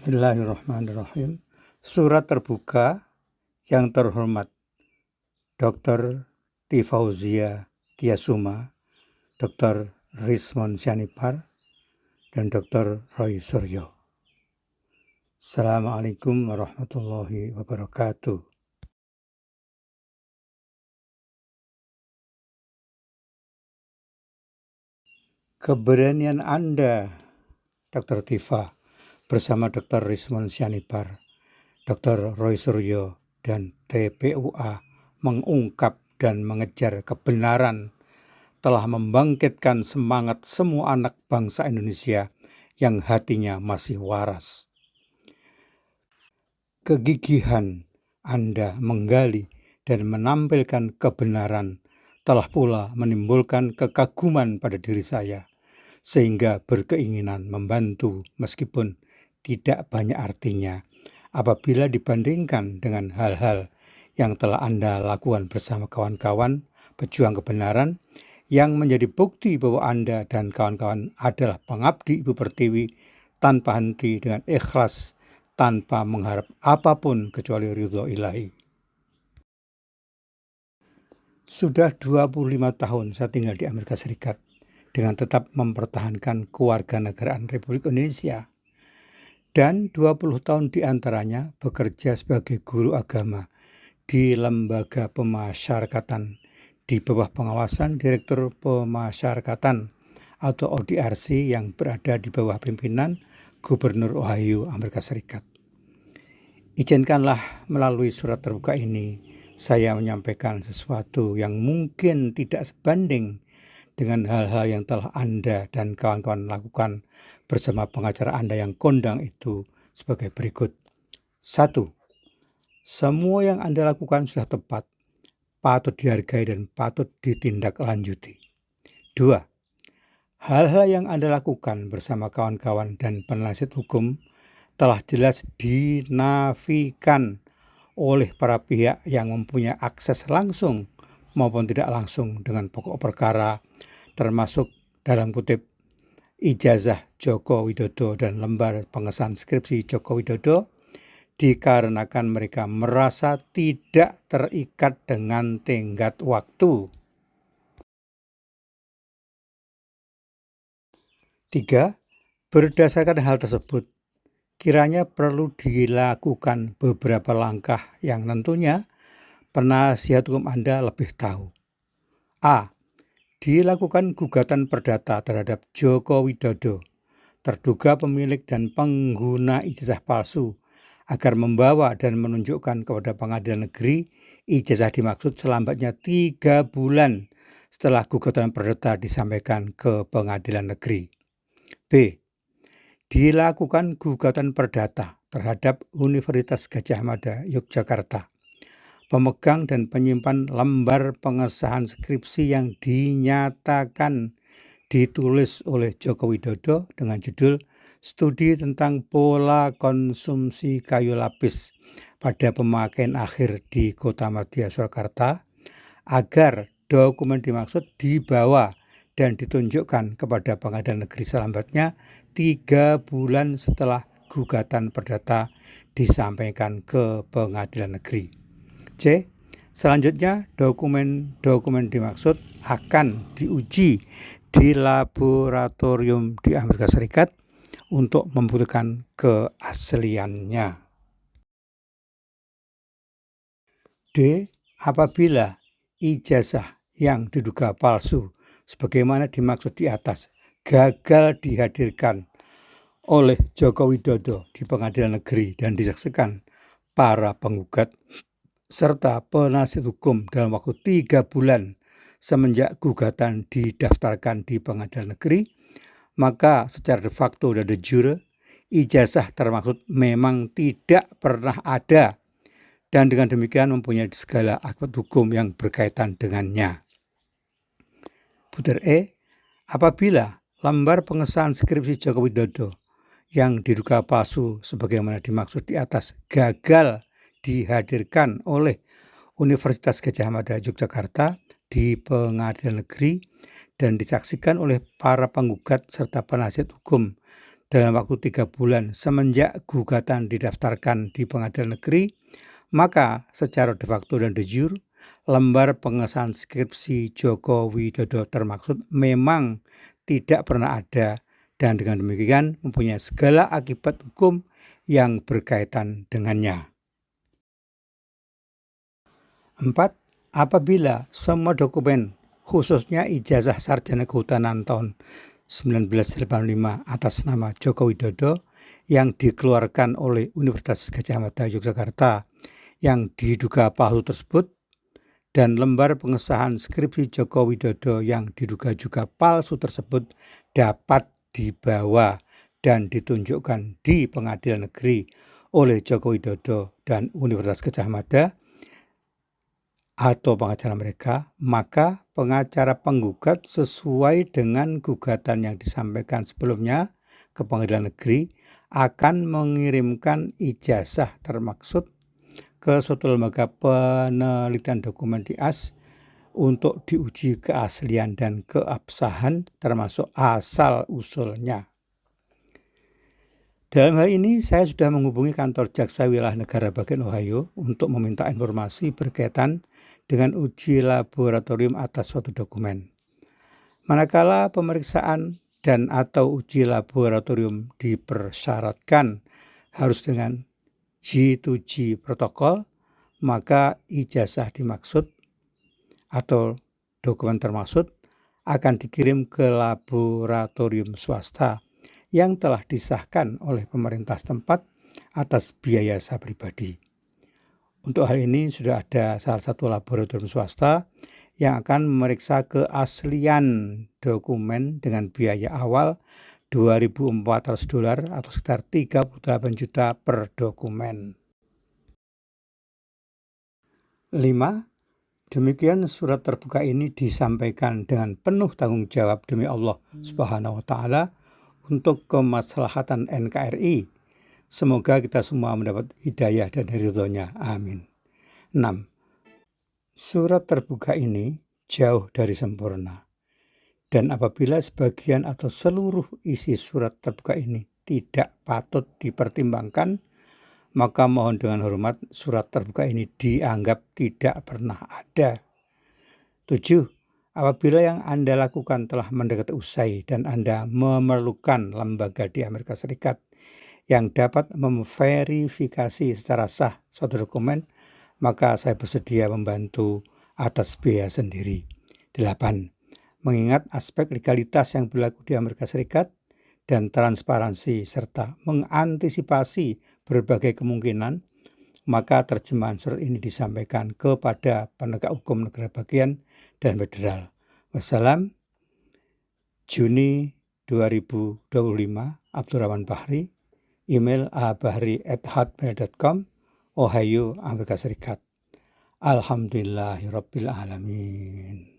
Bismillahirrahmanirrahim. Surat terbuka yang terhormat Dr. T. Fauzia Tiasuma, Dr. Rismon Sianipar, dan Dr. Roy Suryo. Assalamualaikum warahmatullahi wabarakatuh. Keberanian Anda, Dr. Tifa, bersama Dr. Rismon Sianipar, Dr. Roy Suryo, dan TPUA mengungkap dan mengejar kebenaran telah membangkitkan semangat semua anak bangsa Indonesia yang hatinya masih waras. Kegigihan Anda menggali dan menampilkan kebenaran telah pula menimbulkan kekaguman pada diri saya, sehingga berkeinginan membantu meskipun tidak banyak artinya apabila dibandingkan dengan hal-har yang telah Anda lakukan bersama kawan-kawan pejuang kebenaran yang menjadi bukti bahwa Anda dan kawan-kawan adalah pengabdi Ibu Pertiwi tanpa henti dengan ikhlas, tanpa mengharap apapun kecuali ridho ilahi. Sudah 25 tahun saya tinggal di Amerika Serikat dengan tetap mempertahankan kewarganegaraan Republik Indonesia. Dan 20 tahun diantaranya bekerja sebagai guru agama di lembaga pemasyarakatan di bawah pengawasan Direktur Pemasyarakatan atau ODRC yang berada di bawah pimpinan Gubernur Ohio, Amerika Serikat. Izinkanlah melalui surat terbuka ini saya menyampaikan sesuatu yang mungkin tidak sebanding dengan hal-hal yang telah Anda dan kawan-kawan lakukan bersama pengacara Anda yang kondang itu sebagai berikut. 1. Semua yang Anda lakukan sudah tepat, patut dihargai dan patut ditindaklanjuti. 2. Hal-hal yang Anda lakukan bersama kawan-kawan dan penasihat hukum telah jelas dinafikan oleh para pihak yang mempunyai akses langsung maupun tidak langsung dengan pokok perkara, termasuk dalam kutip ijazah Joko Widodo dan lembar pengesahan skripsi Joko Widodo, dikarenakan mereka merasa tidak terikat dengan tenggat waktu. 3. Berdasarkan hal tersebut, kiranya perlu dilakukan beberapa langkah yang tentunya penasihat hukum Anda lebih tahu. A. Dilakukan gugatan perdata terhadap Joko Widodo, terduga pemilik dan pengguna ijazah palsu, agar membawa dan menunjukkan kepada pengadilan negeri ijazah dimaksud selambatnya 3 bulan setelah gugatan perdata disampaikan ke pengadilan negeri. B. Dilakukan gugatan perdata terhadap Universitas Gadjah Mada, Yogyakarta, pemegang dan penyimpan lembar pengesahan skripsi yang dinyatakan ditulis oleh Joko Widodo dengan judul Studi tentang Pola Konsumsi Kayu Lapis pada Pemakaian Akhir di Kota Madya, Surakarta, agar dokumen dimaksud dibawa dan ditunjukkan kepada pengadilan negeri selambatnya 3 bulan setelah gugatan perdata disampaikan ke pengadilan negeri. C. Selanjutnya, dokumen dimaksud akan diuji di laboratorium di Amerika Serikat untuk membuktikan keasliannya. D. Apabila ijazah yang diduga palsu sebagaimana dimaksud di atas gagal dihadirkan oleh Joko Widodo di pengadilan negeri dan disaksikan para penggugat serta penasihat hukum dalam waktu 3 bulan semenjak gugatan didaftarkan di pengadilan negeri, maka secara de facto dan de jure ijazah termaksud memang tidak pernah ada dan dengan demikian mempunyai segala akibat hukum yang berkaitan dengannya. Butir E. Apabila lembar pengesahan skripsi Joko Widodo yang diduga palsu sebagaimana dimaksud di atas gagal dihadirkan oleh Universitas Gadjah Mada, Yogyakarta di pengadilan negeri dan disaksikan oleh para penggugat serta penasihat hukum dalam waktu 3 bulan semenjak gugatan didaftarkan di pengadilan negeri, maka secara de facto dan de jure, lembar pengesahan skripsi Joko Widodo termaksud memang tidak pernah ada dan dengan demikian mempunyai segala akibat hukum yang berkaitan dengannya. 4. Apabila semua dokumen, khususnya ijazah sarjana kehutanan tahun 1985 atas nama Joko Widodo yang dikeluarkan oleh Universitas Gadjah Mada Yogyakarta yang diduga palsu tersebut, dan lembar pengesahan skripsi Joko Widodo yang diduga juga palsu tersebut dapat dibawa dan ditunjukkan di pengadilan negeri oleh Joko Widodo dan Universitas Gadjah Mada atau pengacara mereka, maka pengacara penggugat sesuai dengan gugatan yang disampaikan sebelumnya ke pengadilan negeri akan mengirimkan ijazah termaksud ke suatu lembaga penelitian dokumen DIAS untuk diuji keaslian dan keabsahan termasuk asal-usulnya. Dalam hal ini saya sudah menghubungi kantor Jaksa Wilayah Negara bagian Ohio untuk meminta informasi berkaitan dengan uji laboratorium atas suatu dokumen. Manakala pemeriksaan dan atau uji laboratorium dipersyaratkan harus dengan G2G protokol, maka ijazah dimaksud atau dokumen termaksud akan dikirim ke laboratorium swasta yang telah disahkan oleh pemerintah setempat atas biaya saya pribadi. Untuk hal ini sudah ada salah satu laboratorium swasta yang akan memeriksa keaslian dokumen dengan biaya awal $2.400 atau sekitar 38 juta per dokumen. 5. Demikian surat terbuka ini disampaikan dengan penuh tanggung jawab demi Allah Subhanahu wa Ta'ala untuk kemaslahatan NKRI. Semoga kita semua mendapat hidayah dan ridhonya. Amin. 6. Surat terbuka ini jauh dari sempurna. Dan apabila sebagian atau seluruh isi surat terbuka ini tidak patut dipertimbangkan, maka mohon dengan hormat surat terbuka ini dianggap tidak pernah ada. 7. Apabila yang Anda lakukan telah mendekati usai dan Anda memerlukan lembaga di Amerika Serikat yang dapat memverifikasi secara sah suatu dokumen, maka saya bersedia membantu atas biaya sendiri. 8. Mengingat aspek legalitas yang berlaku di Amerika Serikat dan transparansi serta mengantisipasi berbagai kemungkinan, maka terjemahan surat ini disampaikan kepada penegak hukum negara bagian dan federal. Wassalam. Juni 2025, Abdurrahman Bahri, email abahri@hotmail.com, Ohio, Amerika Serikat. Alhamdulillahirabbil alamin.